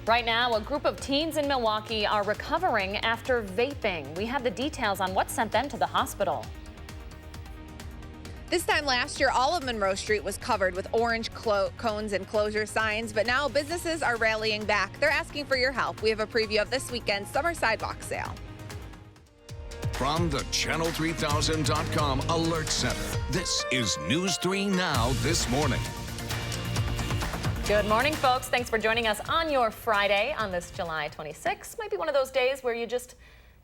Right now, a group of teens in Milwaukee are recovering after vaping. We have the details on what sent them to the hospital. This time last year, all of Monroe Street was covered with orange cones and closure signs, but now businesses are rallying back. They're asking for your help. We have a preview of this weekend's summer sidewalk sale. From the Channel3000.com Alert Center, this is News 3 Now This Morning. Good morning, folks. Thanks for joining us on your Friday on this July 26th. Might be one of those days where you just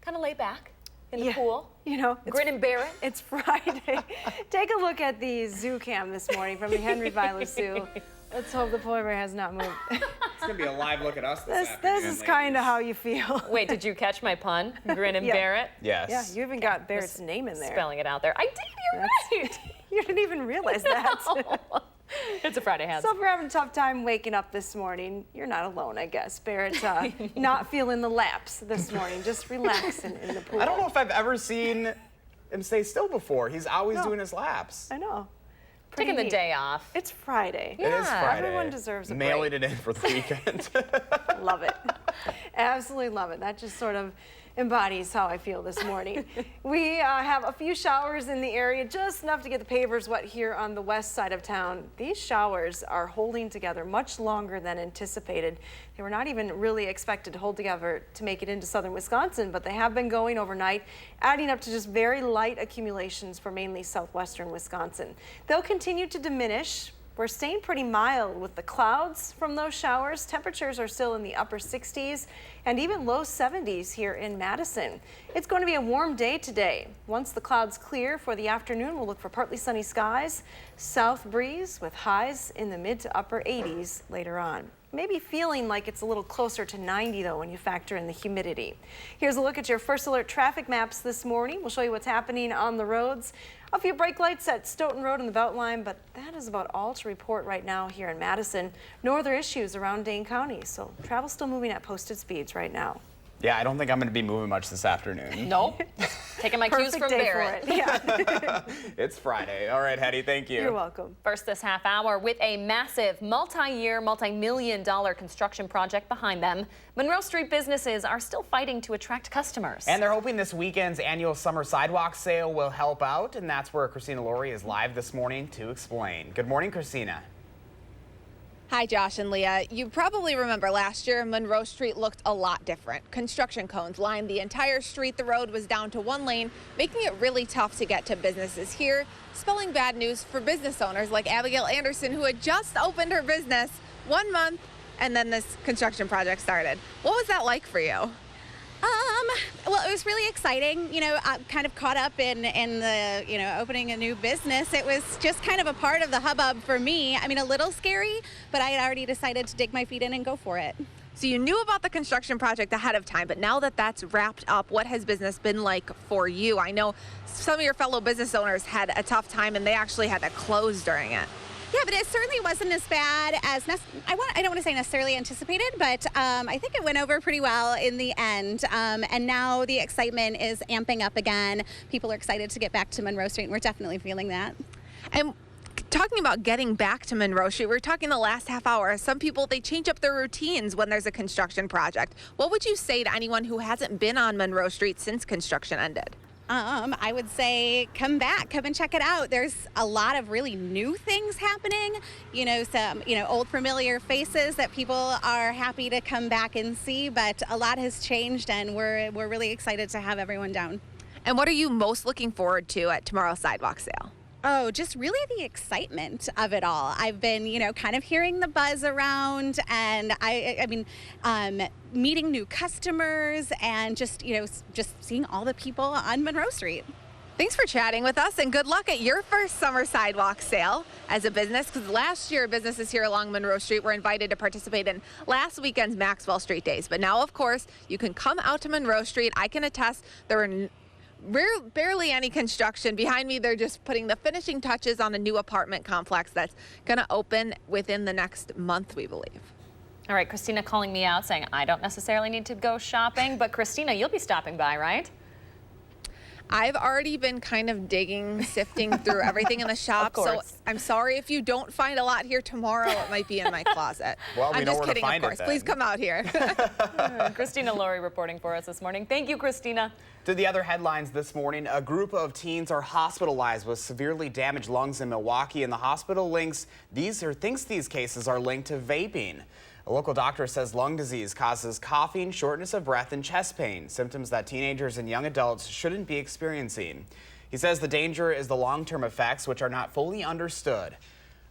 kind of lay back in the pool. You know, grin and bear it. It's Friday. Take a look at the zoo cam this morning from the Henry Vilas Zoo. Let's hope the polar bear has not moved. It's going to be a live look at us this afternoon. This is kind of how you feel. Wait, did you catch my pun? Grin and bear it? Yes. Yeah, you even got Barrett's name in there. Spelling it out there. I did, you're right. You didn't even realize that. No. It's a Friday, Has. So if you're having a tough time waking up this morning, you're not alone, I guess. Barrett's not feeling the laps this morning, just relaxing in the pool. I don't know if I've ever seen him stay still before. He's always doing his laps. I know. Taking the day off. It's Friday. It is Friday. Everyone deserves a break. Mailing it in for the weekend. Love it. Absolutely love it. That just sort of embodies how I feel this morning. We have a few showers in the area, just enough to get the pavers wet here on the west side of town. These showers are holding together much longer than anticipated. They were not even really expected to hold together to make it into southern Wisconsin, but they have been going overnight, adding up to just very light accumulations for mainly southwestern Wisconsin. They'll continue to diminish. We're staying pretty mild with the clouds from those showers. Temperatures are still in the upper 60s and even low 70s here in Madison. It's going to be a warm day today. Once the clouds clear for the afternoon, we'll look for partly sunny skies, south breeze with highs in the mid to upper 80s later on. Maybe feeling like it's a little closer to 90 though when you factor in the humidity. Here's a look at your first alert traffic maps this morning. We'll show you what's happening on the roads. A few brake lights at Stoughton Road and the Beltline, but that is about all to report right now here in Madison. No other issues around Dane County, so travel still moving at posted speeds right now. Yeah, I don't think I'm going to be moving much this afternoon. Nope. Taking my cues from Barrett. Yeah. It's Friday. All right, Hetty, thank you. You're welcome. First this half hour, with a massive multi-year, multi-million-dollar construction project behind them, Monroe Street businesses are still fighting to attract customers. And they're hoping this weekend's annual summer sidewalk sale will help out, and that's where Christina Laurie is live this morning to explain. Good morning, Christina. Hi, Josh and Leah. You probably remember last year, Monroe Street looked a lot different. Construction cones lined the entire street. The road was down to one lane, making it really tough to get to businesses here, spelling bad news for business owners like Abigail Anderson, who had just opened her business 1 month, and then this construction project started. What was that like for you? Well, it was really exciting. You know, I'm kind of caught up in the, opening a new business. It was just kind of a part of the hubbub for me. I mean, a little scary, but I had already decided to dig my feet in and go for it. So you knew about the construction project ahead of time, but now that that's wrapped up, what has business been like for you? I know some of your fellow business owners had a tough time and they actually had to close during it. Yeah, but it certainly wasn't as bad as, I don't want to say necessarily anticipated, but I think it went over pretty well in the end. And now the excitement is amping up again. People are excited to get back to Monroe Street, and we're definitely feeling that. And talking about getting back to Monroe Street, we were talking the last half hour. Some people, they change up their routines when there's a construction project. What would you say to anyone who hasn't been on Monroe Street since construction ended? I would say come back, come and check it out. There's a lot of really new things happening, some, old familiar faces that people are happy to come back and see, but a lot has changed and we're really excited to have everyone down. And what are you most looking forward to at tomorrow's sidewalk sale? Oh, just really the excitement of it all. I've been, kind of hearing the buzz around, and I mean, meeting new customers and just seeing all the people on Monroe Street. Thanks for chatting with us, and good luck at your first summer sidewalk sale as a business, because last year businesses here along Monroe Street were invited to participate in last weekend's Maxwell Street Days. But now, of course, you can come out to Monroe Street. I can attest there are barely any construction. Behind me, they're just putting the finishing touches on a new apartment complex that's going to open within the next month, we believe. All right, Christina calling me out saying I don't necessarily need to go shopping, but Christina, you'll be stopping by, right? I've already been kind of digging, sifting through everything in the shop. Of So course. I'm sorry if you don't find a lot here tomorrow. It might be in my closet. Well, we I'm know just where to kidding, find of it course. Please then. come out here. Christina Laurie reporting for us this morning. Thank you, Christina. To the other headlines this morning, a group of teens are hospitalized with severely damaged lungs in Milwaukee, and the hospital thinks these cases are linked to vaping. A local doctor says lung disease causes coughing, shortness of breath, and chest pain, symptoms that teenagers and young adults shouldn't be experiencing. He says the danger is the long-term effects, which are not fully understood.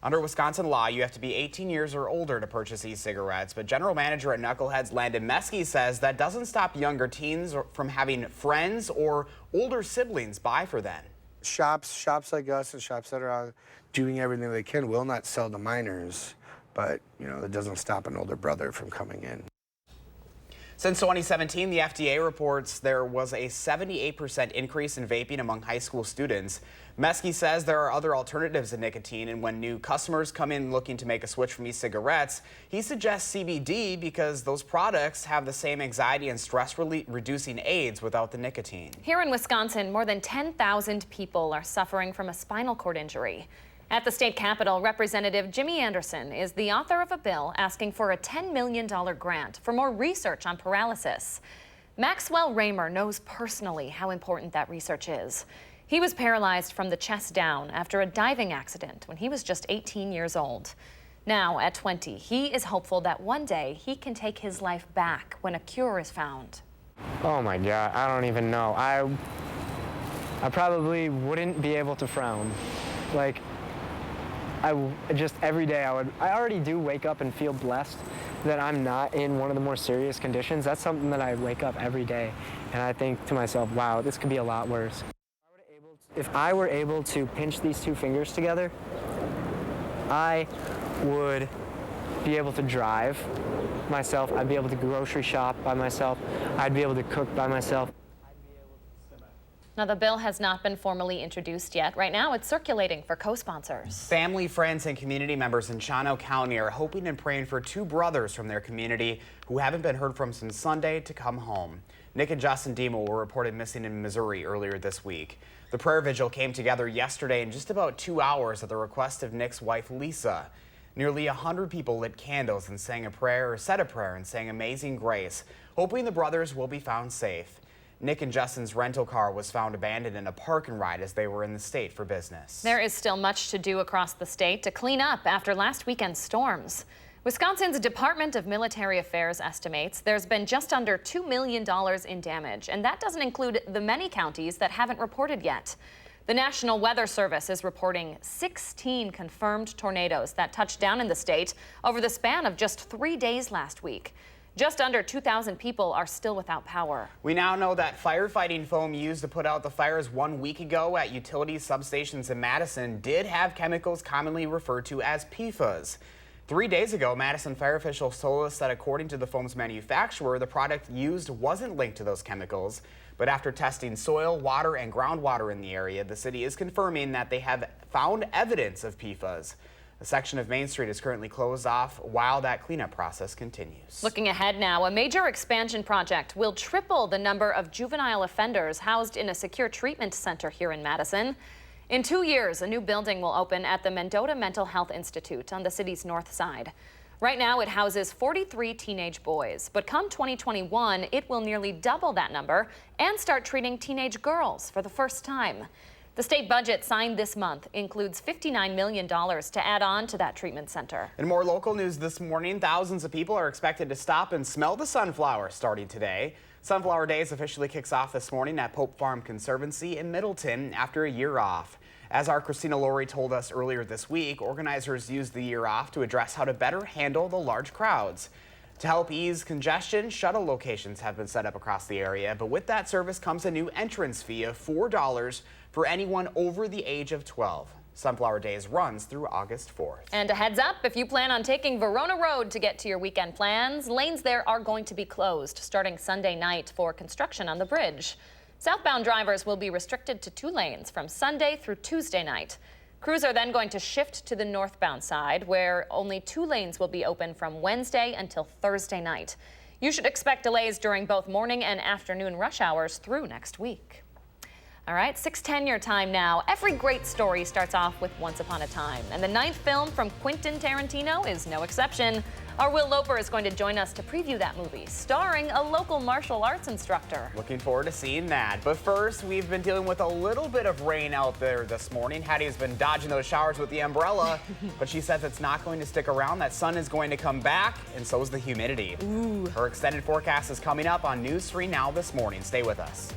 Under Wisconsin law, you have to be 18 years or older to purchase e-cigarettes, but General Manager at Knuckleheads Landon Meskey says that doesn't stop younger teens from having friends or older siblings buy for them. Shops like us and shops that are doing everything they can will not sell to minors, but that doesn't stop an older brother from coming in. Since 2017, the FDA reports there was a 78% increase in vaping among high school students. Meskey says there are other alternatives to nicotine, and when new customers come in looking to make a switch from e-cigarettes, he suggests CBD because those products have the same anxiety and stress-reducing aids without the nicotine. Here in Wisconsin, more than 10,000 people are suffering from a spinal cord injury. At the state capitol, Representative Jimmy Anderson is the author of a bill asking for a $10 million grant for more research on paralysis. Maxwell Raymer knows personally how important that research is. He was paralyzed from the chest down after a diving accident when he was just 18 years old. Now, at 20, he is hopeful that one day he can take his life back when a cure is found. Oh my God, I don't even know. I probably wouldn't be able to frown. Like, just every day I already do wake up and feel blessed that I'm not in one of the more serious conditions. That's something that I wake up every day and I think to myself, wow, this could be a lot worse. If I were able to pinch these two fingers together, I would be able to drive myself. I'd be able to grocery shop by myself. I'd be able to cook by myself. Now, the bill has not been formally introduced yet. Right now, it's circulating for co-sponsors. Family, friends, and community members in Shawano County are hoping and praying for two brothers from their community who haven't been heard from since Sunday to come home. Nick and Justin Demo were reported missing in Missouri earlier this week. The prayer vigil came together yesterday in just about 2 hours at the request of Nick's wife, Lisa. Nearly 100 people lit candles and sang a prayer, or said a prayer and sang Amazing Grace, hoping the brothers will be found safe. Nick and Justin's rental car was found abandoned in a park and ride as they were in the state for business. There is still much to do across the state to clean up after last weekend's storms. Wisconsin's Department of Military Affairs estimates there's been just under $2 million in damage, and that doesn't include the many counties that haven't reported yet. The National Weather Service is reporting 16 confirmed tornadoes that touched down in the state over the span of just 3 days last week. Just under 2,000 people are still without power. We now know that firefighting foam used to put out the fires 1 week ago at utility substations in Madison did have chemicals commonly referred to as PFAS. 3 days ago, Madison fire officials told us that according to the foam's manufacturer, the product used wasn't linked to those chemicals. But after testing soil, water, and groundwater in the area, the city is confirming that they have found evidence of PFAS. A section of Main Street is currently closed off while that cleanup process continues. Looking ahead now, a major expansion project will triple the number of juvenile offenders housed in a secure treatment center here in Madison. In 2 years, a new building will open at the Mendota Mental Health Institute on the city's north side. Right now, it houses 43 teenage boys, but come 2021, it will nearly double that number and start treating teenage girls for the first time. The state budget signed this month includes $59 million to add on to that treatment center. In more local news this morning, thousands of people are expected to stop and smell the sunflower starting today. Sunflower Days officially kicks off this morning at Pope Farm Conservancy in Middleton after a year off. As our Christina Laurie told us earlier this week, organizers used the year off to address how to better handle the large crowds. To help ease congestion, shuttle locations have been set up across the area, but with that service comes a new entrance fee of $4 for anyone over the age of 12. Sunflower Days runs through August 4th. And a heads up, if you plan on taking Verona Road to get to your weekend plans, lanes there are going to be closed starting Sunday night for construction on the bridge. Southbound drivers will be restricted to 2 lanes from Sunday through Tuesday night. Crews are then going to shift to the northbound side, where only 2 lanes will be open from Wednesday until Thursday night. You should expect delays during both morning and afternoon rush hours through next week. All right, 6:10 your time now. Every great story starts off with Once Upon a Time, and the 9th film from Quentin Tarantino is no exception. Our Will Loper is going to join us to preview that movie, starring a local martial arts instructor. Looking forward to seeing that. But first, we've been dealing with a little bit of rain out there this morning. Hattie has been dodging those showers with the umbrella, but she says it's not going to stick around. That sun is going to come back, and so is the humidity. Ooh. Her extended forecast is coming up on News 3 Now this morning. Stay with us.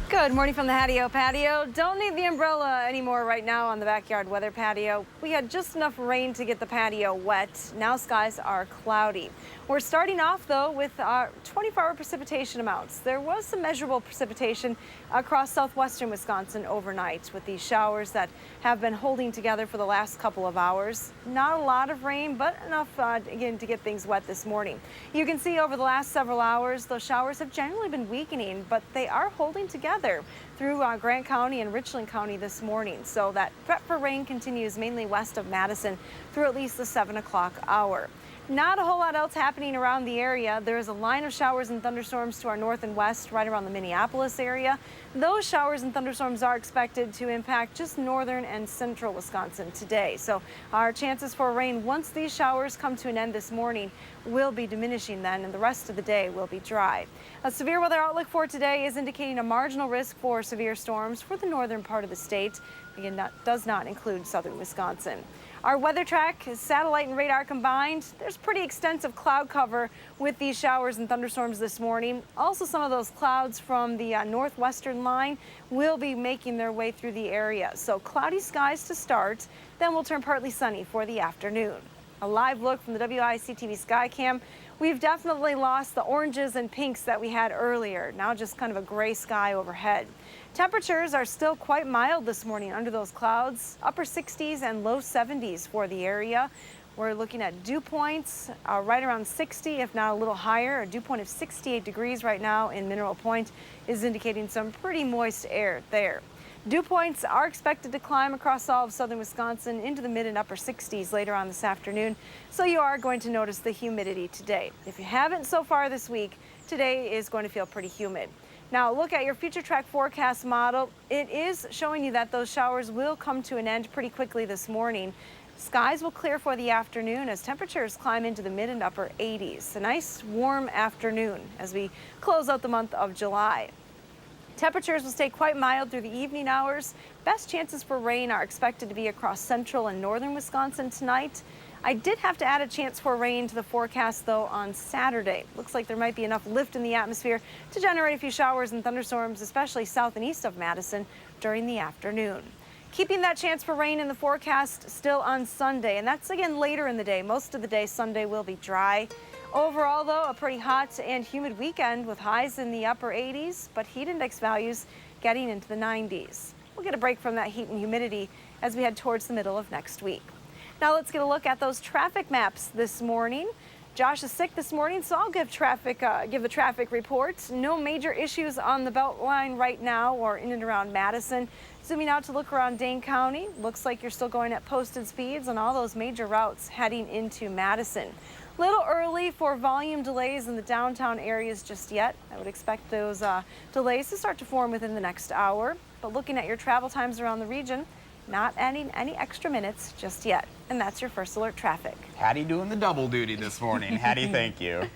Good morning from the Hattie-O patio. Don't need the umbrella anymore right now on the backyard weather patio. We had just enough rain to get the patio wet. Now skies are cloudy. We're starting off though with our 24-hour precipitation amounts. There was some measurable precipitation across southwestern Wisconsin overnight with these showers that have been holding together for the last couple of hours. Not a lot of rain, but enough again to get things wet this morning. You can see over the last several hours, those showers have generally been weakening, but they are holding together through Grant County and Richland County this morning. So that threat for rain continues mainly west of Madison through at least the 7 o'clock hour. Not a whole lot else happening around the area. There is a line of showers and thunderstorms to our north and west right around the Minneapolis area. Those showers and thunderstorms are expected to impact just northern and central Wisconsin today. So our chances for rain once these showers come to an end this morning will be diminishing then, and the rest of the day will be dry. A severe weather outlook for today is indicating a marginal risk for severe storms for the northern part of the state. Again, that does not include southern Wisconsin. Our weather track is satellite and radar combined. There's pretty extensive cloud cover with these showers and thunderstorms this morning. Also, some of those clouds from the northwestern line will be making their way through the area. So cloudy skies to start, then we'll turn partly sunny for the afternoon. A live look from the WISC-TV Skycam. We've definitely lost the oranges and pinks that we had earlier. Now just kind of a gray sky overhead. Temperatures are still quite mild this morning under those clouds. Upper 60s and low 70s for the area. We're looking at dew points right around 60, if not a little higher. A dew point of 68 degrees right now in Mineral Point is indicating some pretty moist air there. Dew points are expected to climb across all of southern Wisconsin into the mid and upper 60s later on this afternoon, so you are going to notice the humidity today. If you haven't so far this week, today is going to feel pretty humid. Now look at your future track forecast model. It is showing you that those showers will come to an end pretty quickly this morning. Skies will clear for the afternoon as temperatures climb into the mid and upper 80s. A nice warm afternoon as we close out the month of July. Temperatures will stay quite mild through the evening hours. Best chances for rain are expected to be across central and northern Wisconsin tonight. I did have to add a chance for rain to the forecast though on Saturday. Looks like there might be enough lift in the atmosphere to generate a few showers and thunderstorms, especially south and east of Madison during the afternoon. Keeping that chance for rain in the forecast still on Sunday, and that's again later in the day. Most of the day Sunday will be dry. Overall, though, a pretty hot and humid weekend with highs in the upper 80s, but heat index values getting into the 90s. We'll get a break from that heat and humidity as we head towards the middle of next week. Now let's get a look at those traffic maps this morning. Josh is sick this morning, so I'll give the traffic reports. No major issues on the Beltline right now or in and around Madison. Zooming out to look around Dane County, looks like you're still going at posted speeds on all those major routes heading into Madison. Little early for volume delays in the downtown areas just yet. I would expect those delays to start to form within the next hour. But looking at your travel times around the region, not adding any extra minutes just yet. And that's your First Alert traffic. Hattie doing the double duty this morning. Hattie, thank you.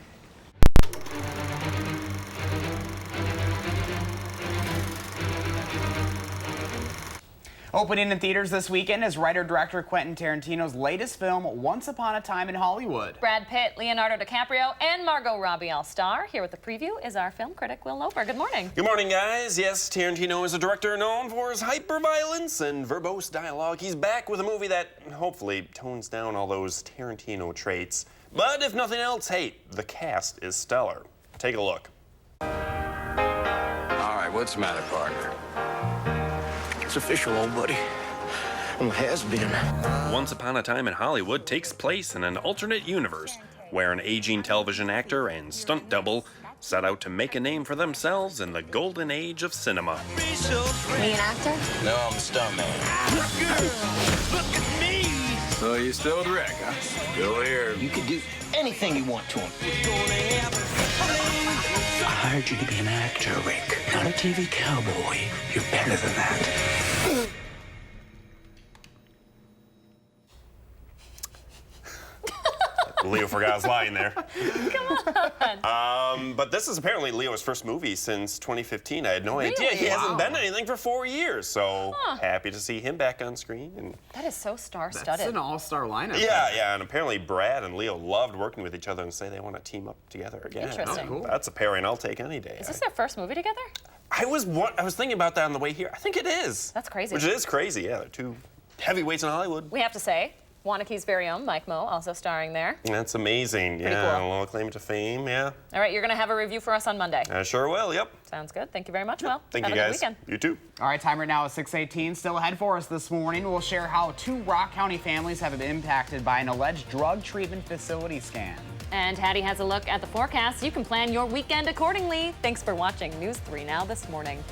Opening in theaters this weekend is writer-director Quentin Tarantino's latest film, Once Upon a Time in Hollywood. Brad Pitt, Leonardo DiCaprio, and Margot Robbie all star. Here with the preview is our film critic, Will Loper. Good morning. Good morning, guys. Yes, Tarantino is a director known for his hyper-violence and verbose dialogue. He's back with a movie that hopefully tones down all those Tarantino traits. But if nothing else, hey, the cast is stellar. Take a look. All right, what's the matter, partner? It's official, old buddy. Well, it has been. Once Upon a Time in Hollywood takes place in an alternate universe where an aging television actor and stunt double set out to make a name for themselves in the golden age of cinema. Are you an actor? No, I'm a stuntman. Look at me! So you still with Rick, huh? Still here. You can do anything you want to him. I hired you to be an actor, Rick, not a TV cowboy. You're better than that. Leo forgot his line there. Come on. But this is apparently Leo's first movie since 2015. I had no idea. He hasn't been anything for 4 years, so happy to see him back on screen. And That is so star-studded. That's an all-star lineup. yeah, and apparently Brad and Leo loved working with each other and say they want to team up together again. Interesting. Oh, cool. That's a pairing I'll take any day. Is this their first movie together? I was thinking about that on the way here. I think it is. That's crazy. Which is crazy, yeah. They're two heavyweights in Hollywood. We have to say, Wanake's very own Mike Moe also starring there. That's amazing. Pretty yeah, cool. a little claim to fame, yeah. All right, you're going to have a review for us on Monday. I sure will, yep. Sounds good. Thank you very much, Will. Thank have you, a guys. good weekend. You too. All right, time right now is 6:18. Still ahead for us this morning. We'll share how 2 Rock County families have been impacted by an alleged drug treatment facility scam. And Hattie has a look at the forecast. You can plan your weekend accordingly. Thanks for watching News 3 Now this morning.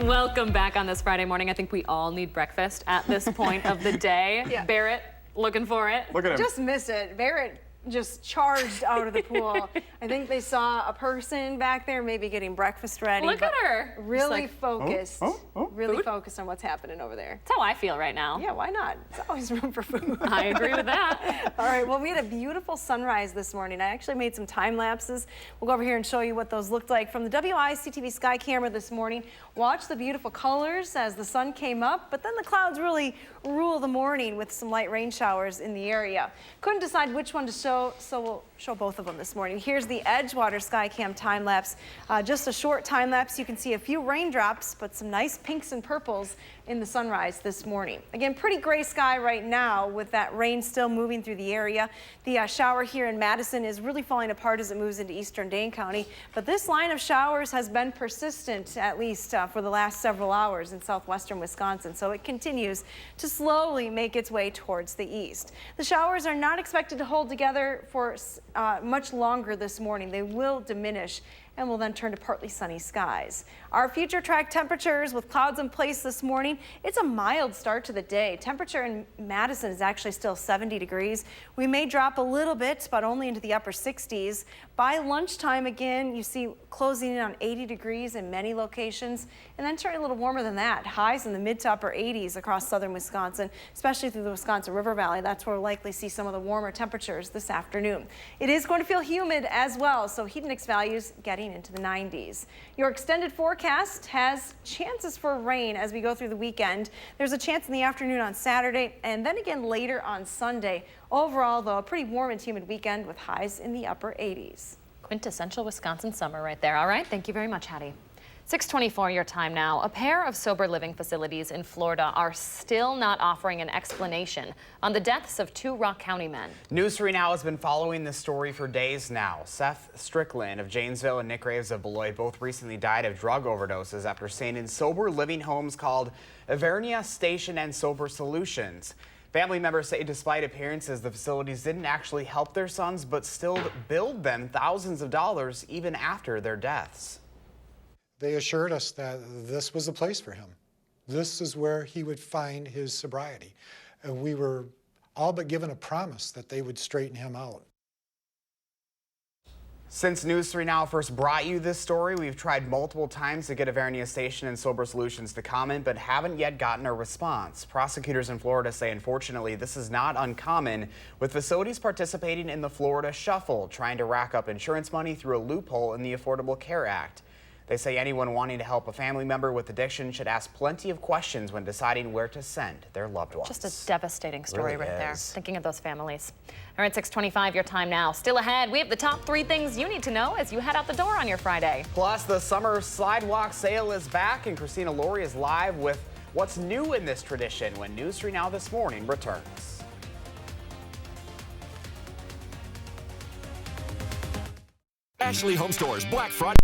Welcome back on this Friday morning. I think we all need breakfast at this point of the day. Yeah. Barrett, looking for it. Look at him. Just miss it. Barrett just charged out of the pool. I think they saw a person back there maybe getting breakfast ready. Look at her. Really Just like, focused. Really food? focused on what's happening over there. That's how I feel right now. Yeah, why not? There's always room for food. I agree with that. All right, well, we had a beautiful sunrise this morning. I actually made some time lapses. We'll go over here and show you what those looked like from the WISC-TV sky camera this morning. Watch the beautiful colors as the sun came up, but then the clouds really rule the morning with some light rain showers in the area. Couldn't decide which one to show, so we'll show both of them this morning. Here's the Edgewater Skycam time lapse. Just a short time lapse. You can see a few raindrops, but some nice pinks and purples in the sunrise this morning. Again, pretty gray sky right now with that rain still moving through the area. The shower here in Madison is really falling apart as it moves into eastern Dane County, but this line of showers has been persistent at least for the last several hours in southwestern Wisconsin, so it continues to slowly make its way towards the east. The showers are not expected to hold together for much longer this morning. They will diminish and will then turn to partly sunny skies. Our future track temperatures with clouds in place this morning. It's a mild start to the day. Temperature in Madison is actually still 70 degrees. We may drop a little bit, but only into the upper 60s. By lunchtime, again, you see closing in on 80 degrees in many locations, and then turning a little warmer than that. Highs in the mid to upper 80s across southern Wisconsin, especially through the Wisconsin River Valley. That's where we'll likely see some of the warmer temperatures this afternoon. It is going to feel humid as well, so heat index values getting into the 90s. Your extended forecast has chances for rain as we go through the weekend. There's a chance in the afternoon on Saturday and then again later on Sunday. Overall, though, a pretty warm and humid weekend with highs in the upper 80s. Quintessential Wisconsin summer right there. All right, thank you very much, Hattie. 6:24 your time now. A pair of sober living facilities in Florida are still not offering an explanation on the deaths of two Rock County men. News 3 Now has been following this story for days now. Seth Strickland of Janesville and Nick Graves of Beloit both recently died of drug overdoses after staying in sober living homes called Avernia Station and Sober Solutions. Family members say despite appearances, the facilities didn't actually help their sons, but still billed them thousands of dollars even after their deaths. They assured us that this was the place for him. This is where he would find his sobriety. And we were all but given a promise that they would straighten him out. Since News 3 Now first brought you this story, we've tried multiple times to get Avernia Station and Sober Solutions to comment, but haven't yet gotten a response. Prosecutors in Florida say, unfortunately, this is not uncommon, with facilities participating in the Florida Shuffle, trying to rack up insurance money through a loophole in the Affordable Care Act. They say anyone wanting to help a family member with addiction should ask plenty of questions when deciding where to send their loved ones. Just a devastating story Really right there. is. Thinking of those families. All right, 6:25 your time now. Still ahead, we have the top 3 things you need to know as you head out the door on your Friday. Plus, the summer sidewalk sale is back, and Christina Laurie is live with what's new in this tradition when News 3 Now This Morning returns. Ashley Home Store's Black Friday.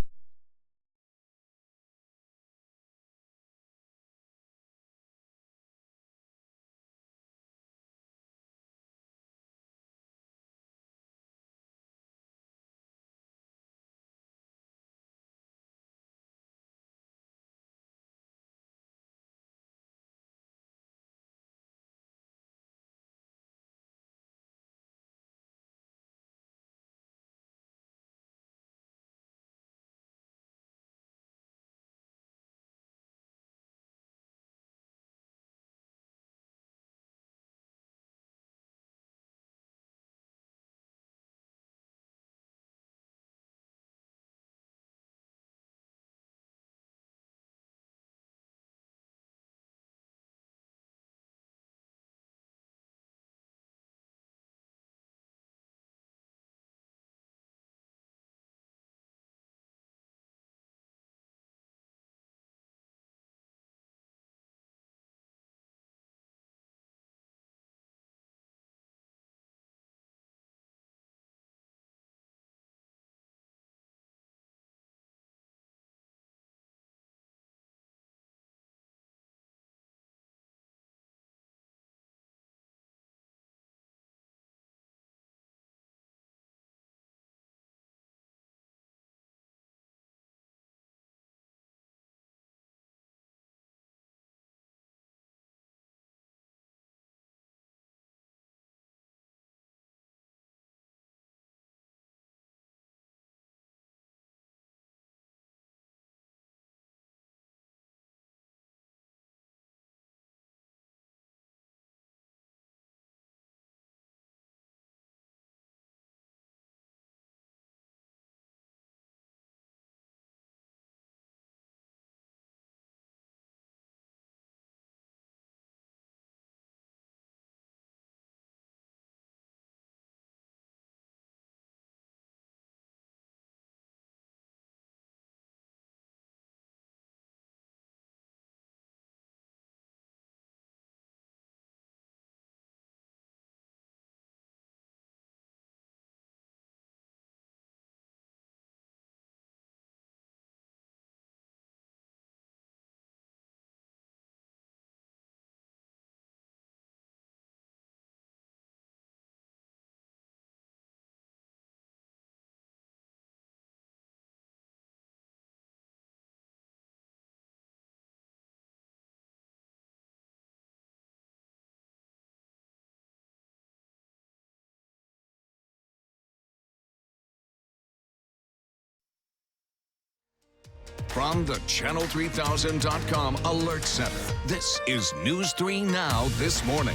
From the Channel3000.com Alert Center, this is News 3 Now this morning.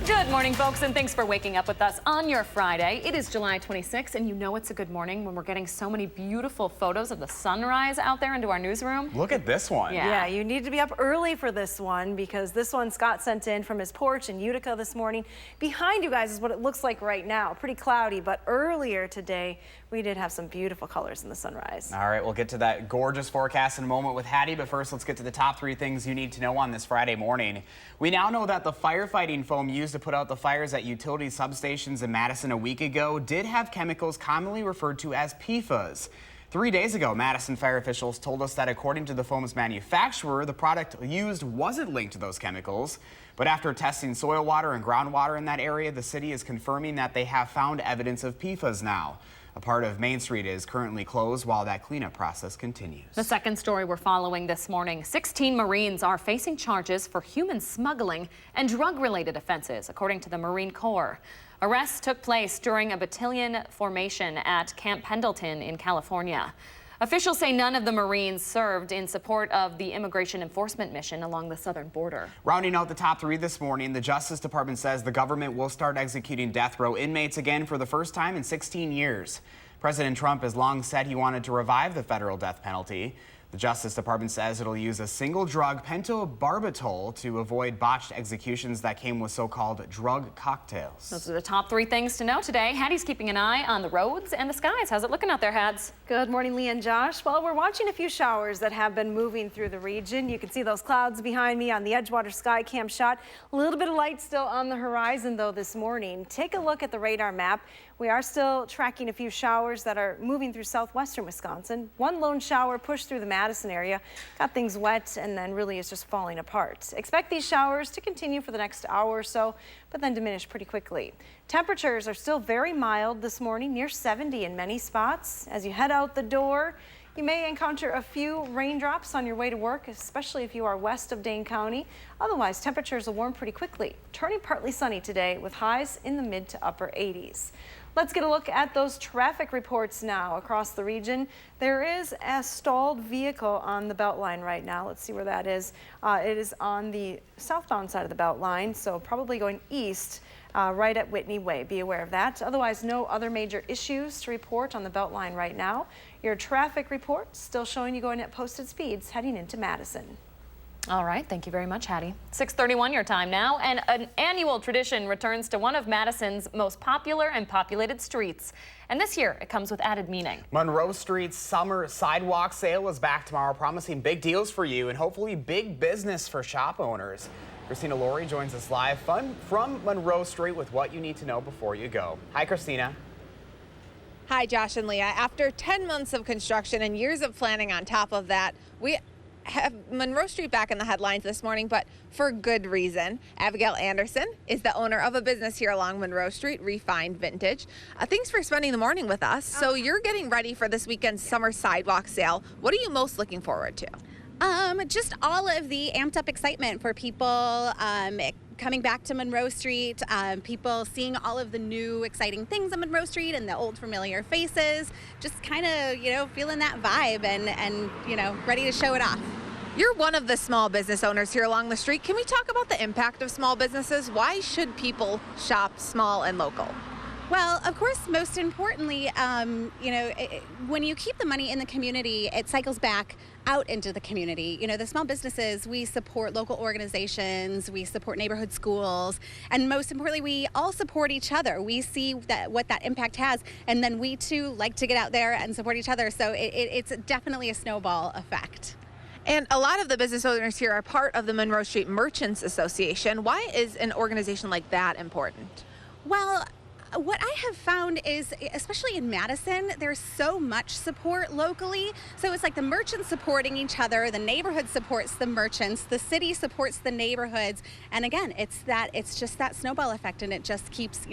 Good morning, folks, and thanks for waking up with us on your Friday. It is July 26th, and you know it's a good morning when we're getting so many beautiful photos of the sunrise out there into our newsroom. Look at this one. Yeah, you need to be up early for this one because this one Scott sent in from his porch in Utica this morning. Behind you guys is what it looks like right now. Pretty cloudy, but earlier today we did have some beautiful colors in the sunrise. All right, we'll get to that gorgeous forecast in a moment with Hattie, but first let's get to the top 3 things you need to know on this Friday morning. We now know that the firefighting foam used to put out the fires at utility substations in Madison a week ago did have chemicals commonly referred to as PFAS. 3 days ago, Madison fire officials told us that according to the foam's manufacturer, the product used wasn't linked to those chemicals. But after testing soil water and groundwater in that area, the city is confirming that they have found evidence of PFAS now. A part of Main Street is currently closed while that cleanup process continues. The second story we're following this morning, 16 Marines are facing charges for human smuggling and drug-related offenses, according to the Marine Corps. Arrests took place during a battalion formation at Camp Pendleton in California. Officials say none of the Marines served in support of the immigration enforcement mission along the southern border. Rounding out the top 3 this morning, the Justice Department says the government will start executing death row inmates again for the first time in 16 years. President Trump has long said he wanted to revive the federal death penalty. The Justice Department says it'll use a single drug, pentobarbital, to avoid botched executions that came with so-called drug cocktails. Those are the top 3 things to know today. Hattie's keeping an eye on the roads and the skies. How's it looking out there, Hads? Good morning, Lee and Josh. Well, we're watching a few showers that have been moving through the region. You can see those clouds behind me on the Edgewater sky cam shot. A little bit of light still on the horizon, though, this morning. Take a look at the radar map. We are still tracking a few showers that are moving through southwestern Wisconsin. One lone shower pushed through the Madison area, got things wet, and then really is just falling apart. Expect these showers to continue for the next hour or so, but then diminish pretty quickly. Temperatures are still very mild this morning, near 70 in many spots. As you head out the door, you may encounter a few raindrops on your way to work, especially if you are west of Dane County. Otherwise, temperatures will warm pretty quickly, turning partly sunny today with highs in the mid to upper 80s. Let's get a look at those traffic reports now across the region. There is a stalled vehicle on the Beltline right now. Let's see where that is. It is on the southbound side of the Beltline, so probably going east right at Whitney Way. Be aware of that. Otherwise, no other major issues to report on the Beltline right now. Your traffic report still showing you going at posted speeds heading into Madison. All right, thank you very much, Hattie. 6:31 your time now, and an annual tradition returns to one of Madison's most popular and populated streets. And this year, it comes with added meaning. Monroe Street's summer sidewalk sale is back tomorrow, promising big deals for you and hopefully big business for shop owners. Christina Laurie joins us live from Monroe Street with what you need to know before you go. Hi, Christina. Hi, Josh and Leah. After 10 months of construction and years of planning on top of that, we have Monroe Street back in the headlines this morning, but for good reason. Abigail Anderson is the owner of a business here along Monroe Street, Refined Vintage. Thanks for spending the morning with us. So you're getting ready for this weekend's summer sidewalk sale. What are you most looking forward to? Just all of the amped up excitement for people coming back to Monroe Street, people seeing all of the new exciting things on Monroe Street and the old familiar faces, just kind of, feeling that vibe and ready to show it off. You're one of the small business owners here along the street. Can we talk about the impact of small businesses? Why should people shop small and local? Well, of course, most importantly, when you keep the money in the community, it cycles back out into the community. The small businesses, we support local organizations, we support neighborhood schools, and most importantly, we all support each other. We see what that impact has, and then we too like to get out there and support each other. So it's definitely a snowball effect. And a lot of the business owners here are part of the Monroe Street Merchants Association. Why is an organization like that important? Well, what I have found is, especially in Madison, there's so much support locally. So it's like the merchants supporting each other, the neighborhood supports the merchants, the city supports the neighborhoods. And again, it's just that snowball effect, and it just keeps,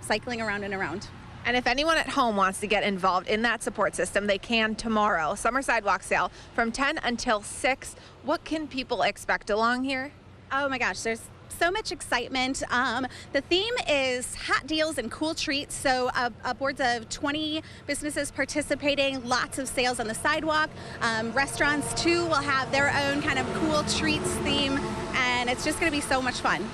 cycling around and around. And if anyone at home wants to get involved in that support system, they can tomorrow. Summer sidewalk sale from 10 until 6. What can people expect along here? Oh my gosh, there's so much excitement. The theme is hot deals and cool treats. So upwards of 20 businesses participating, lots of sales on the sidewalk. Restaurants too will have their own kind of cool treats theme, and it's just going to be so much fun.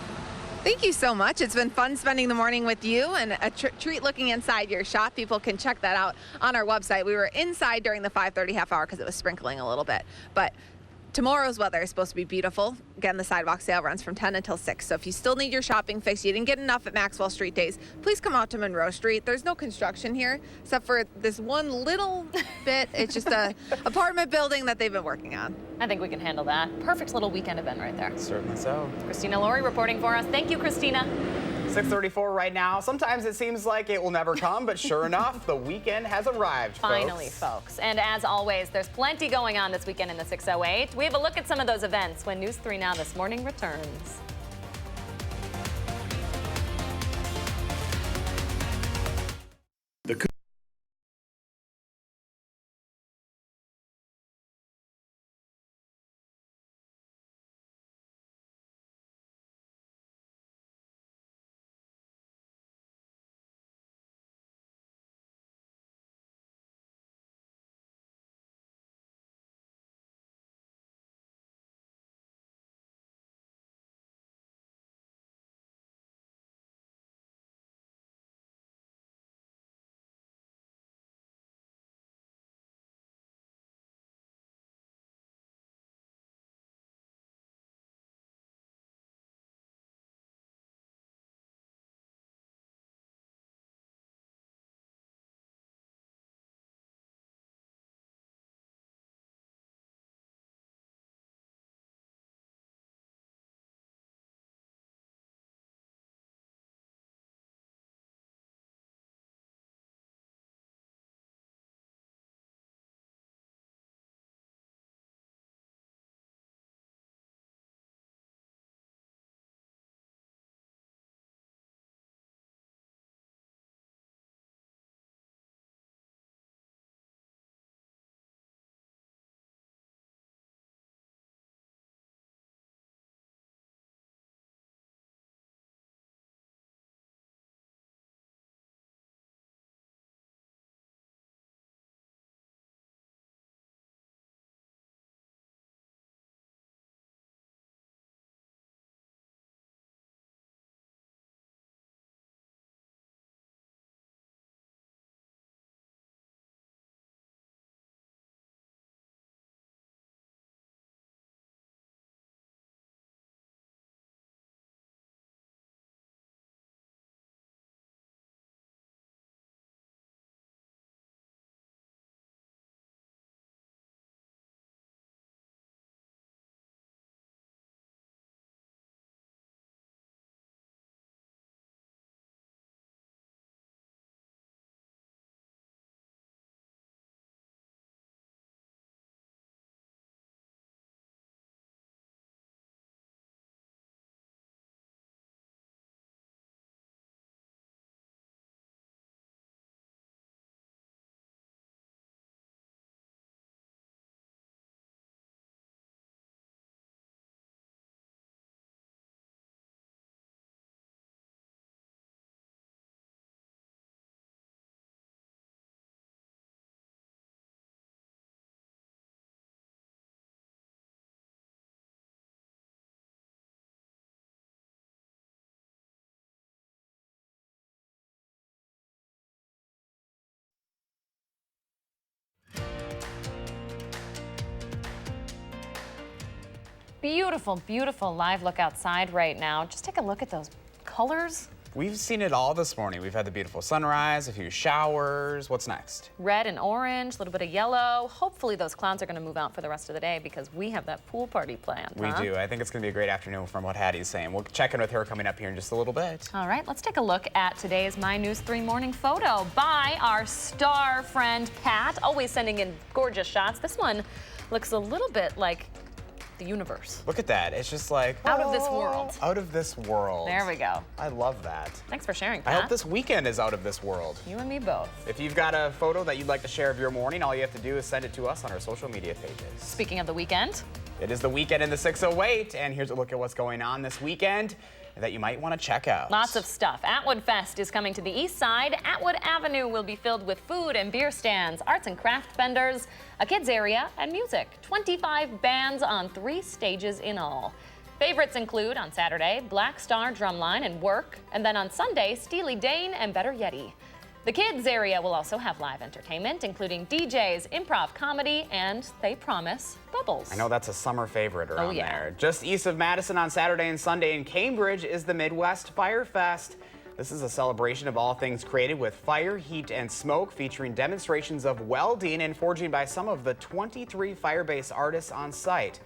Thank you so much. It's been fun spending the morning with you, and a treat looking inside your shop. People can check that out on our website. We were inside during the 5:30 half hour because it was sprinkling a little bit, but tomorrow's weather is supposed to be beautiful. Again, the sidewalk sale runs from 10 until 6. So if you still need your shopping fix, you didn't get enough at Maxwell Street Days, please come out to Monroe Street. There's no construction here except for this one little bit. It's just a apartment building that they've been working on. I think we can handle that. Perfect little weekend event right there. Certainly so. Christina Laurie reporting for us. Thank you, Christina. 6:34 right now. Sometimes it seems like it will never come, but sure enough, the weekend has arrived, Finally, folks. And as always, there's plenty going on this weekend in the 608. We have a look at some of those events when News 3 Now This Morning returns. Beautiful, beautiful live look outside right now. Just take a look at those colors. We've seen it all this morning. We've had the beautiful sunrise, a few showers. What's next? Red and orange, a little bit of yellow. Hopefully those clouds are going to move out for the rest of the day because we have that pool party planned. We do. I think it's going to be a great afternoon from what Hattie's saying. We'll check in with her coming up here in just a little bit. All right, let's take a look at today's My News 3 morning photo by our star friend Pat, always sending in gorgeous shots. This one looks a little bit like the universe. Look at that. It's just like out of this world. Out of this world. There we go. I love that. Thanks for sharing, Pat. I hope this weekend is out of this world. You and me both. If you've got a photo that you'd like to share of your morning, all you have to do is send it to us on our social media pages. Speaking of the weekend, It is the weekend in the 608, and here's a look at what's going on this weekend that you might want to check out. Lots of stuff. Atwood Fest is coming to the east side. Atwood Avenue will be filled with food and beer stands, arts and craft vendors, a kids area, and music. 25 bands on 3 stages in all. Favorites include on Saturday, Black Star Drumline and Work, and then on Sunday, Steely Dan and Better Yeti. The kids area will also have live entertainment, including DJs, improv comedy, and, they promise, bubbles. I know that's a summer favorite around there. Just east of Madison on Saturday and Sunday in Cambridge is the Midwest Fire Fest. This is a celebration of all things created with fire, heat, and smoke, featuring demonstrations of welding and forging by some of the 23 fire-based artists on site.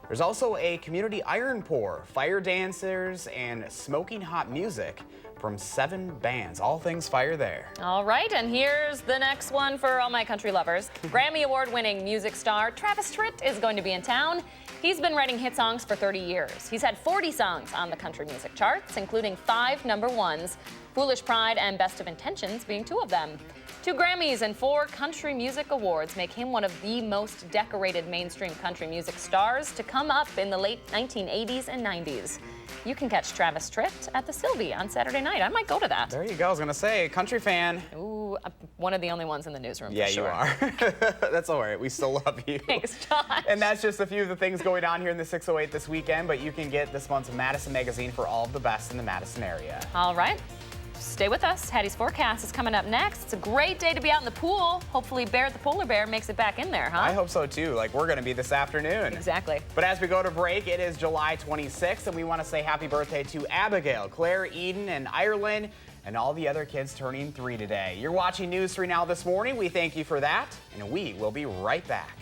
There's also a community iron pour, fire dancers, and smoking hot music from 7 bands. All things fire there. All right, and here's the next one for all my country lovers. Grammy Award-winning music star Travis Tritt is going to be in town. He's been writing hit songs for 30 years. He's had 40 songs on the country music charts, including 5 #1s, Foolish Pride and Best of Intentions being 2 of them. 2 Grammys and 4 country music awards make him one of the most decorated mainstream country music stars to come up in the late 1980s and 90s. You can catch Travis Tritt at the Sylvie on Saturday night. I might go to that. There you go. I was going to say, country fan. Ooh, I'm one of the only ones in the newsroom. Yeah, for sure. you are. That's all right. We still love you. Thanks, Josh. And that's just a few of the things going on here in the 608 this weekend, but you can get this month's Madison magazine for all of the best in the Madison area. All right. Stay with us. Hattie's forecast is coming up next. It's a great day to be out in the pool. Hopefully Barrett the polar bear makes it back in there, huh? I hope so too. Like we're going to be this afternoon. Exactly. But as we go to break, it is July 26th, and we want to say happy birthday to Abigail, Claire, Eden, and Ireland, and all the other kids turning 3 today. You're watching News 3 Now this morning. We thank you for that, and we will be right back.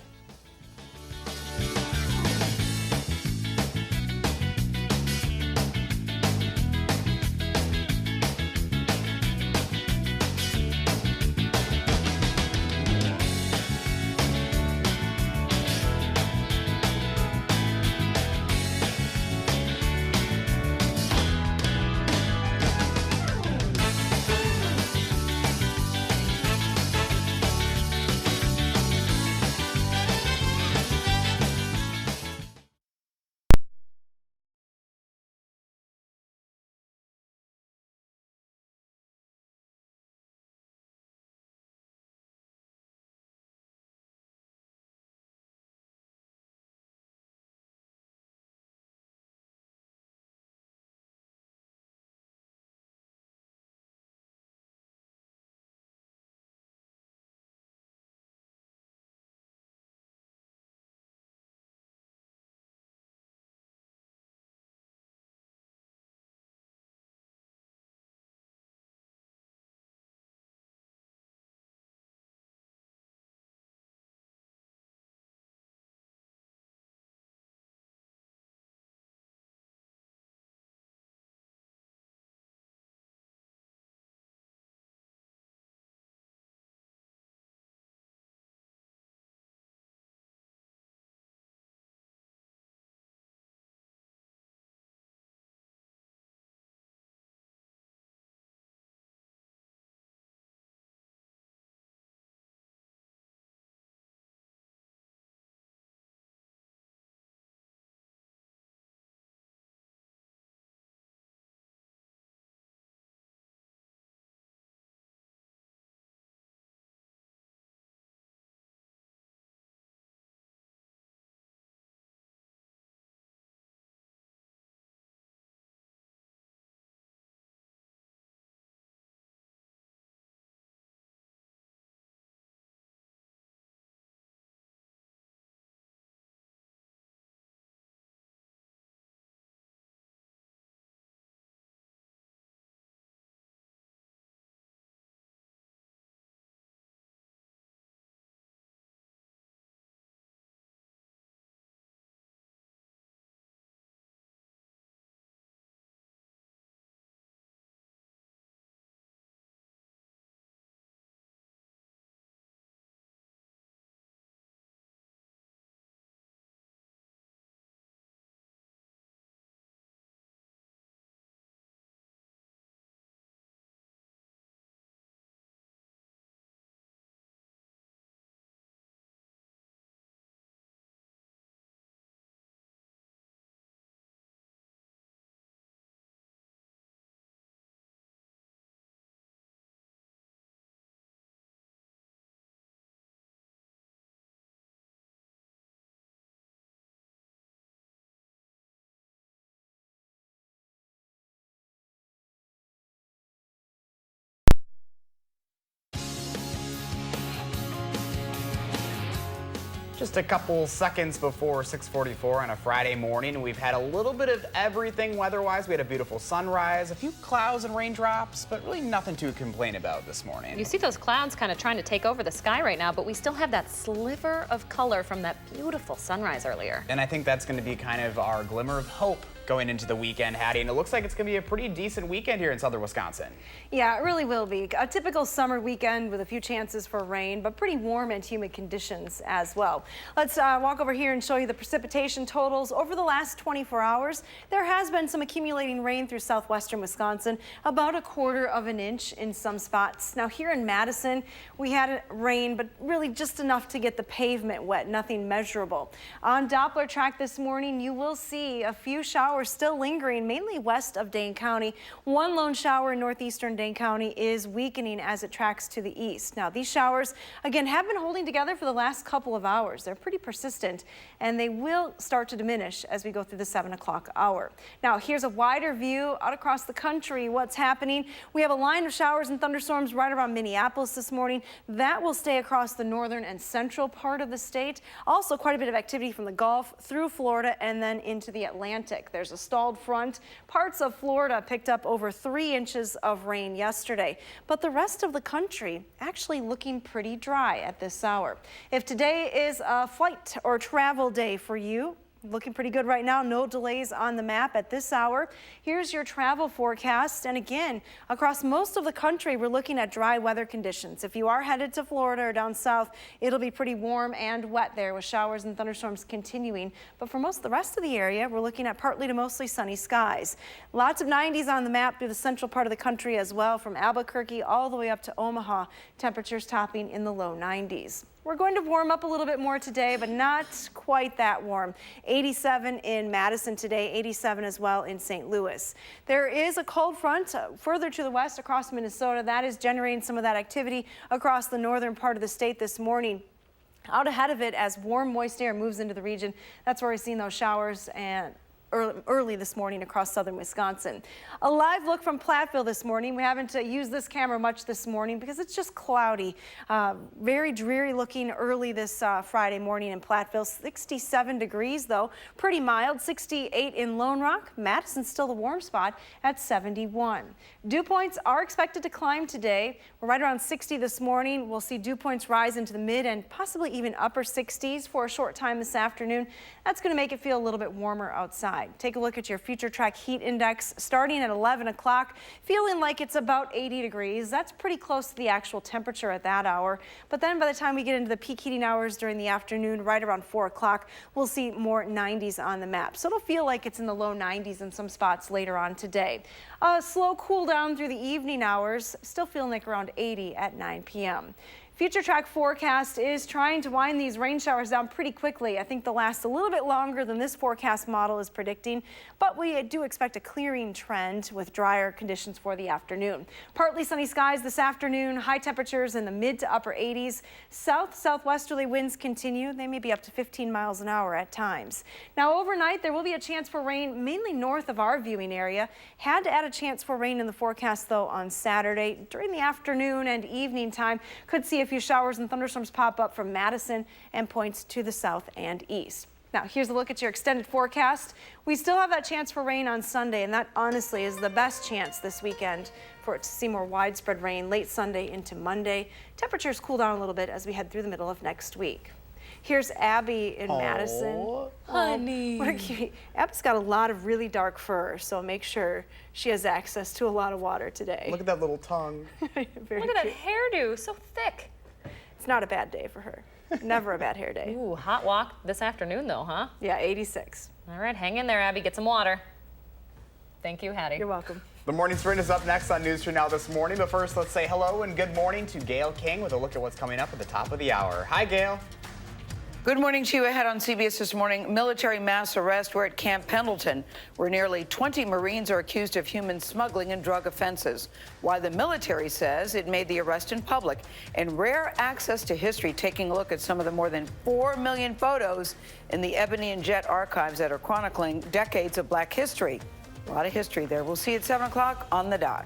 Just a couple seconds before 6:44 on a Friday morning, we've had a little bit of everything weather-wise. We had a beautiful sunrise, a few clouds and raindrops, but really nothing to complain about this morning. You see those clouds kind of trying to take over the sky right now, but we still have that sliver of color from that beautiful sunrise earlier. And I think that's going to be kind of our glimmer of hope going into the weekend, Hattie, and it looks like it's going to be a pretty decent weekend here in southern Wisconsin. Yeah, it really will be. A typical summer weekend with a few chances for rain, but pretty warm and humid conditions as well. Let's walk over here and show you the precipitation totals over the last 24 hours. There has been some accumulating rain through southwestern Wisconsin, about 1/4 of an inch in some spots. Now here in Madison, we had rain, but really just enough to get the pavement wet, nothing measurable. On Doppler track this morning, you will see a few showers still lingering, mainly west of Dane County. One lone shower in northeastern Dane County is weakening as it tracks to the east. Now, these showers, again, have been holding together for the last couple of hours. They're pretty persistent, and they will start to diminish as we go through the 7 o'clock hour. Now, here's a wider view out across the country. What's happening? We have a line of showers and thunderstorms right around Minneapolis this morning. That will stay across the northern and central part of the state. Also, quite a bit of activity from the Gulf through Florida and then into the Atlantic. There's a stalled front. Parts of Florida picked up over 3 inches of rain yesterday, but the rest of the country actually looking pretty dry at this hour. If today is a flight or travel day for you, looking pretty good right now. No delays on the map at this hour. Here's your travel forecast. And again, across most of the country, we're looking at dry weather conditions. If you are headed to Florida or down south, it'll be pretty warm and wet there with showers and thunderstorms continuing. But for most of the rest of the area, we're looking at partly to mostly sunny skies. Lots of 90s on the map through the central part of the country as well, from Albuquerque all the way up to Omaha. Temperatures topping in the low 90s. We're going to warm up a little bit more today, but not quite that warm. 87 in Madison today, 87 as well in St. Louis. There is a cold front further to the west across Minnesota. That is generating some of that activity across the northern part of the state this morning. Out ahead of it, as warm, moist air moves into the region, that's where we're seeing those showers and early this morning across southern Wisconsin. A live look from Platteville this morning. We haven't used this camera much this morning because it's just cloudy. Very dreary looking early this Friday morning in Platteville. 67 degrees though, pretty mild. 68 in Lone Rock. Madison's still the warm spot at 71. Dew points are expected to climb today. We're right around 60 this morning. We'll see dew points rise into the mid and possibly even upper 60s for a short time this afternoon. That's going to make it feel a little bit warmer outside. Take a look at your future track heat index starting at 11 o'clock, feeling like it's about 80 degrees. That's pretty close to the actual temperature at that hour. But then by the time we get into the peak heating hours during the afternoon, right around 4 o'clock, we'll see more 90s on the map. So it'll feel like it's in the low 90s in some spots later on today. A slow cool down through the evening hours, still feeling like around 80 at 9 p.m. Future track forecast is trying to wind these rain showers down pretty quickly. I think they'll last a little bit longer than this forecast model is predicting, but we do expect a clearing trend with drier conditions for the afternoon. Partly sunny skies this afternoon, high temperatures in the mid to upper 80s. Southwesterly winds continue. They may be up to 15 miles an hour at times. Now overnight, there will be a chance for rain mainly north of our viewing area. Had to add a chance for rain in the forecast though on Saturday. During the afternoon and evening time, could see a few showers and thunderstorms pop up from Madison and points to the south and east. Now, here's a look at your extended forecast. We still have that chance for rain on Sunday, and that honestly is the best chance this weekend for it to see more widespread rain late Sunday into Monday. Temperatures cool down a little bit as we head through the middle of next week. Here's Abby in Madison. Honey. What a cutie. Abby's got a lot of really dark fur, so make sure she has access to a lot of water today. Look at that little tongue. Look at that hairdo, so thick. It's not a bad day for her. Never a bad hair day. Ooh, hot walk this afternoon though, huh? Yeah, 86. All right, hang in there, Abby. Get some water. Thank you, Hattie. You're welcome. The Morning Sprint is up next on News 3 Now this morning, but first let's say hello and good morning to Gail King with a look at what's coming up at the top of the hour. Hi, Gail. Good morning to you. Ahead on CBS this morning, military mass arrest. We're at Camp Pendleton, where nearly 20 Marines are accused of human smuggling and drug offenses. Why the military says it made the arrest in public, and rare access to history, taking a look at some of the more than 4 million photos in the Ebony and Jet archives that are chronicling decades of black history. A lot of history there. We'll see you at 7 o'clock on the dot.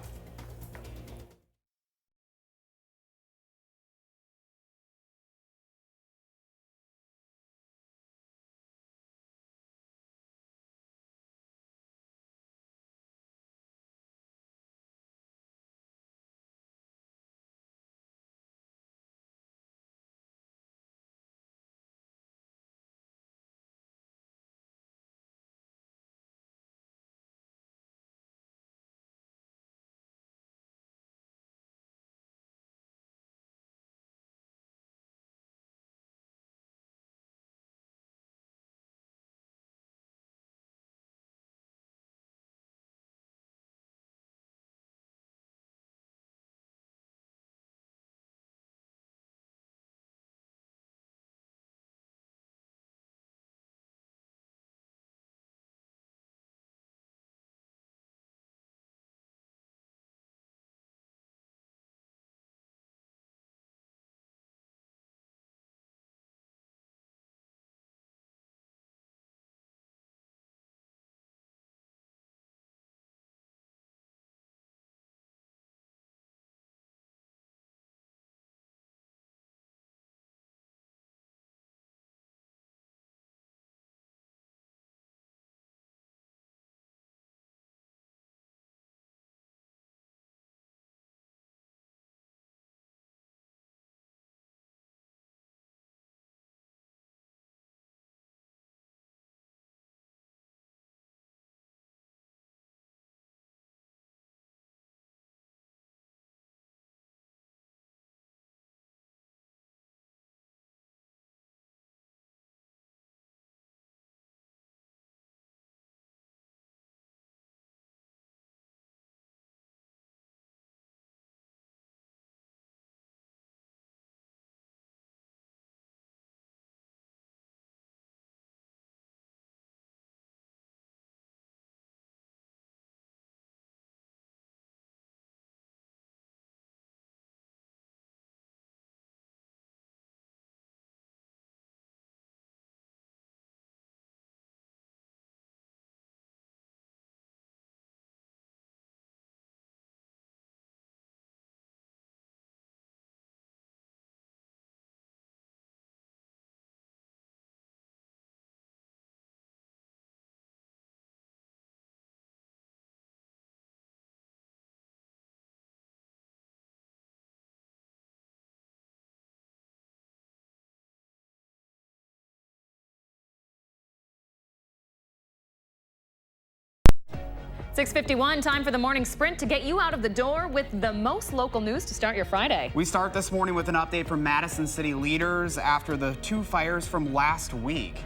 6:51, time for the morning sprint to get you out of the door with the most local news to start your Friday. We start this morning with an update from Madison city leaders after the 2 fires from last week.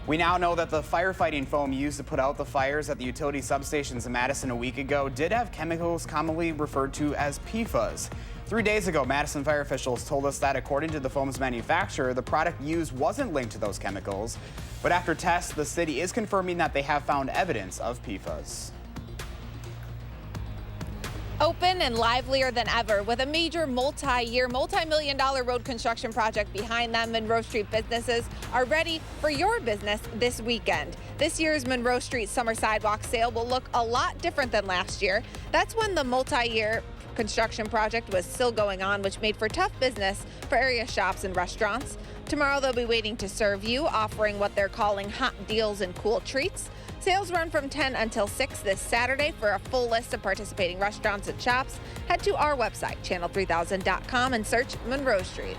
We now know that the firefighting foam used to put out the fires at the utility substations in Madison a week ago did have chemicals commonly referred to as PFAS. 3 days ago, Madison fire officials told us that according to the foam's manufacturer, the product used wasn't linked to those chemicals. But after tests, the city is confirming that they have found evidence of PFAS. Open and livelier than ever with a major multi-million-dollar road construction project behind them. Monroe Street businesses are ready for your business this weekend. This year's Monroe Street Summer Sidewalk Sale will look a lot different than last year. That's when the multi-year construction project was still going on, which made for tough business for area shops and restaurants. Tomorrow they'll be waiting to serve you, offering what they're calling hot deals and cool treats. Sales run from 10 until 6 this Saturday. For a full list of participating restaurants and shops, head to our website, channel3000.com, and search Monroe Street.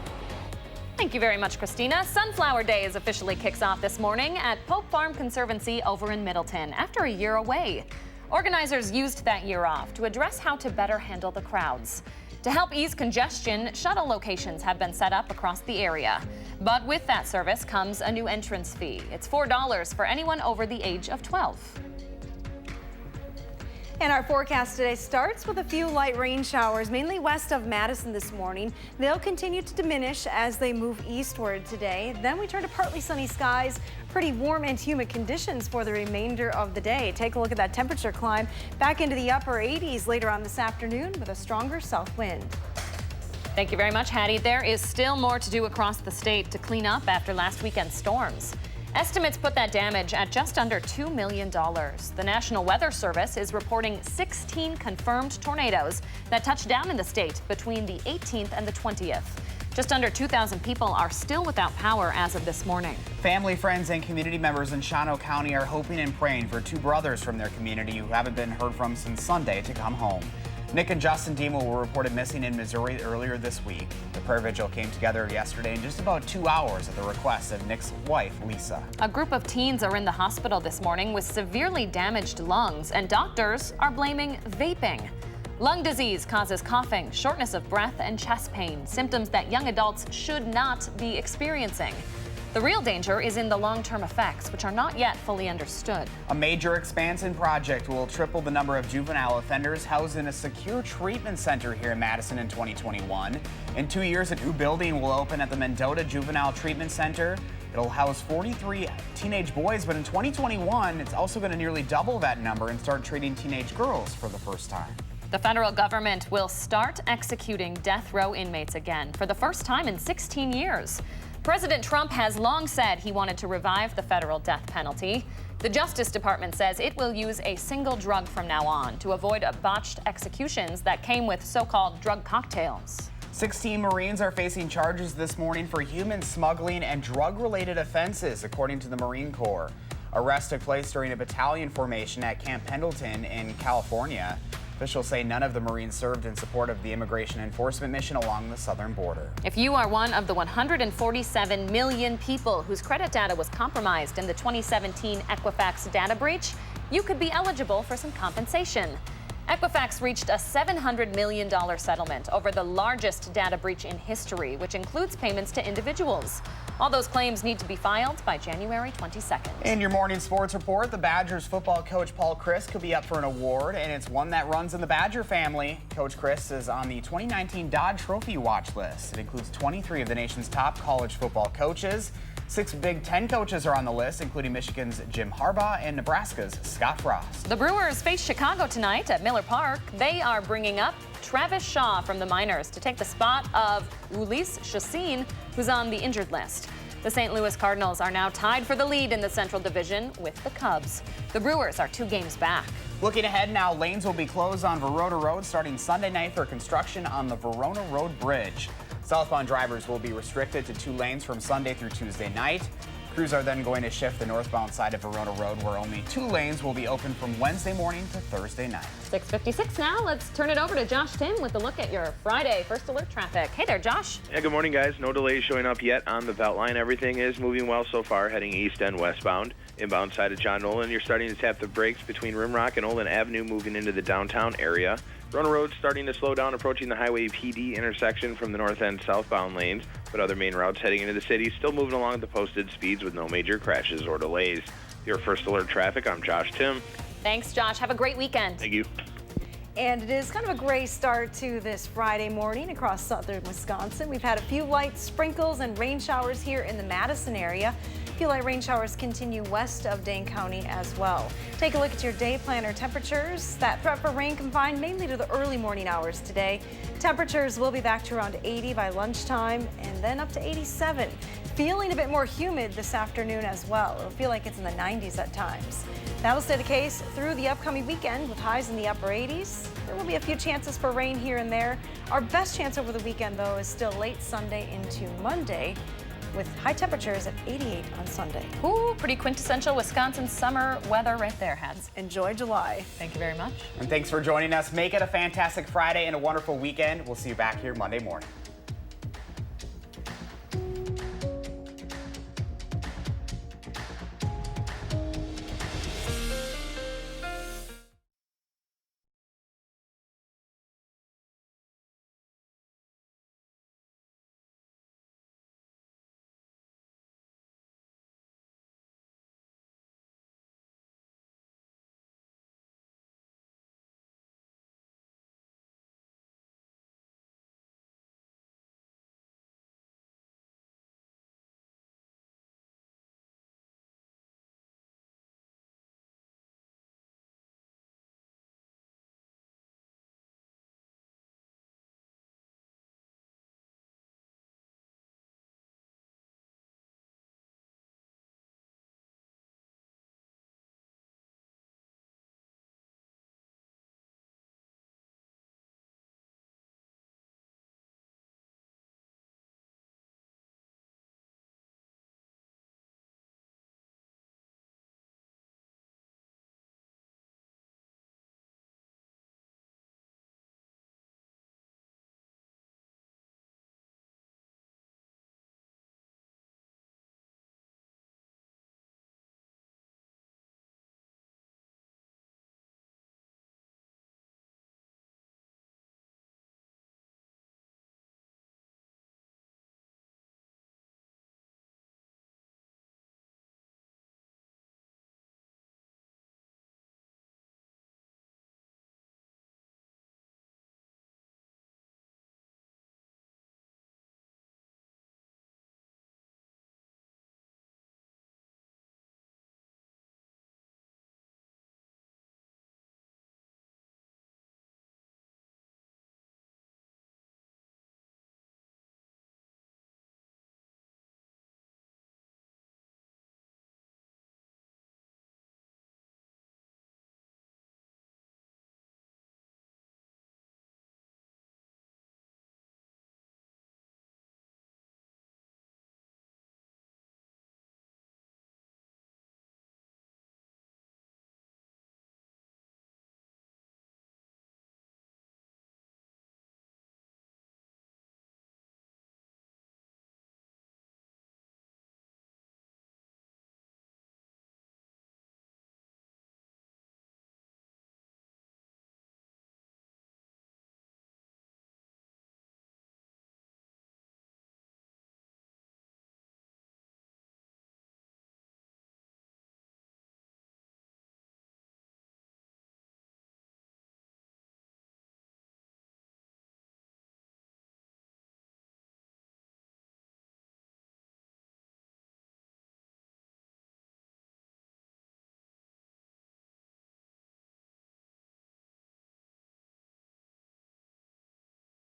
Thank you very much, Christina. Sunflower Days officially kicks off this morning at Pope Farm Conservancy over in Middleton after a year away. Organizers used that year off to address how to better handle the crowds. To help ease congestion, shuttle locations have been set up across the area. But with that service comes a new entrance fee. It's $4 for anyone over the age of 12. And our forecast today starts with a few light rain showers, mainly west of Madison this morning. They'll continue to diminish as they move eastward today. Then we turn to partly sunny skies, pretty warm and humid conditions for the remainder of the day. Take a look at that temperature climb back into the upper 80s later on this afternoon with a stronger south wind. Thank you very much, Hattie. There is still more to do across the state to clean up after last weekend's storms. Estimates put that damage at just under $2 million. The National Weather Service is reporting 16 confirmed tornadoes that touched down in the state between the 18th and the 20th. Just under 2,000 people are still without power as of this morning. Family, friends, and community members in Shawano County are hoping and praying for 2 brothers from their community who haven't been heard from since Sunday to come home. Nick and Justin Demo were reported missing in Missouri earlier this week. The prayer vigil came together yesterday in just about 2 hours at the request of Nick's wife, Lisa. A group of teens are in the hospital this morning with severely damaged lungs, and doctors are blaming vaping. Lung disease causes coughing, shortness of breath, and chest pain, symptoms that young adults should not be experiencing. The real danger is in the long-term effects, which are not yet fully understood. A major expansion project will triple the number of juvenile offenders housed in a secure treatment center here in Madison in 2021. In 2 years, a new building will open at the Mendota Juvenile Treatment Center. It'll house 43 teenage boys, but in 2021, it's also going to nearly double that number and start treating teenage girls for the first time. The federal government will start executing death row inmates again for the first time in 16 years. President Trump has long said he wanted to revive the federal death penalty. The Justice Department says it will use a single drug from now on to avoid botched executions that came with so-called drug cocktails. 16 Marines are facing charges this morning for human smuggling and drug-related offenses, according to the Marine Corps. Arrests took place during a battalion formation at Camp Pendleton in California. Officials say none of the Marines served in support of the immigration enforcement mission along the southern border. If you are one of the 147 million people whose credit data was compromised in the 2017 Equifax data breach, you could be eligible for some compensation. Equifax reached a $700 million settlement over the largest data breach in history, which includes payments to individuals. All those claims need to be filed by January 22nd. In your morning sports report, the Badgers football coach Paul Chryst could be up for an award, and it's one that runs in the Badger family. Coach Chryst is on the 2019 Dodd Trophy watch list. It includes 23 of the nation's top college football coaches. 6 Big Ten coaches are on the list, including Michigan's Jim Harbaugh and Nebraska's Scott Frost. The Brewers face Chicago tonight at Miller Park. They are bringing up Travis Shaw from the minors to take the spot of Ulysse Chassin, who's on the injured list. The St. Louis Cardinals are now tied for the lead in the Central Division with the Cubs. The Brewers are 2 games back. Looking ahead now, lanes will be closed on Verona Road starting Sunday night for construction on the Verona Road Bridge. Southbound drivers will be restricted to 2 lanes from Sunday through Tuesday night. Crews are then going to shift the northbound side of Verona Road, where only 2 lanes will be open from Wednesday morning to Thursday night. 6:56 now. Let's turn it over to Josh Tim with a look at your Friday First Alert traffic. Hey there, Josh. Yeah, good morning, guys. No delays showing up yet on the Beltline. Everything is moving well so far, heading east and westbound. Inbound side of John Nolan, you're starting to tap the brakes between Rimrock and Olin Avenue, moving into the downtown area. Verona Road starting to slow down, approaching the Highway PD intersection from the north end southbound lanes, but other main routes heading into the city still moving along at the posted speeds with no major crashes or delays. Your First Alert traffic, I'm Josh Tim. Thanks, Josh. Have a great weekend. Thank you. And it is kind of a gray start to this Friday morning across southern Wisconsin. We've had a few light sprinkles and rain showers here in the Madison area. A few light rain showers continue west of Dane County as well. Take a look at your day planner temperatures. That threat for rain confined mainly to the early morning hours today. Temperatures will be back to around 80 by lunchtime and then up to 87. Feeling a bit more humid this afternoon as well. It'll feel like it's in the 90s at times. That'll stay the case through the upcoming weekend with highs in the upper 80s. There will be a few chances for rain here and there. Our best chance over the weekend, though, is still late Sunday into Monday, with high temperatures at 88 on Sunday. Ooh, pretty quintessential Wisconsin summer weather right there, Hats. Enjoy July. Thank you very much. And thanks for joining us. Make it a fantastic Friday and a wonderful weekend. We'll see you back here Monday morning.